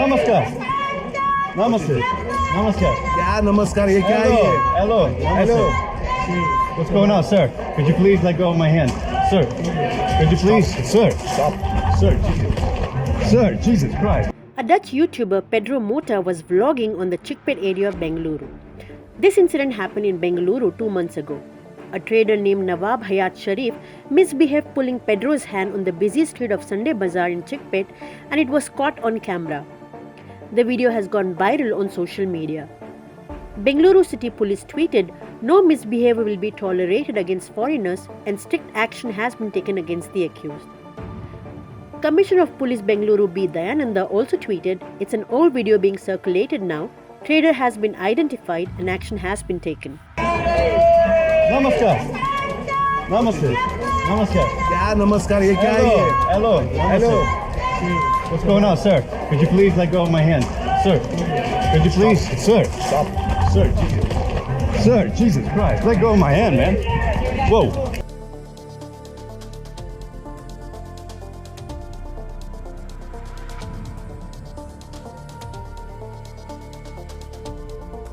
Namaskar. Namaste. Namaskar. क्या नमस्कार ये क्या है ये Hello. Hello What's going on, sir? Could you please let go of my hand? Sir. Could you please? Sir. Stop. Sir. Sir, Jesus Christ. A Dutch YouTuber, Pedro Mota, was vlogging on the Chickpet area of Bengaluru. This incident happened in Bengaluru 2 months ago. A trader named Nawab Hayat Sharif misbehaved pulling Pedro's hand on the busy street of Sunday Bazaar in Chickpet, and it was caught on camera. The video has gone viral on social media. Bengaluru City Police tweeted, "No misbehavior will be tolerated against foreigners and strict action has been taken against the accused." Commissioner of Police Bengaluru B. Dayananda also tweeted, "It's an old video being circulated now. Trader has been identified and action has been taken." Namaskar. Namaste. Namaskar. क्या नमस्कार ये क्या है ये Hello. Hello What's going on, sir? Could you please let go of my hand? Sir. Could you please? Sir. Stop. Sir. Sir, Jesus Christ. Let go of my hand, man. Whoa.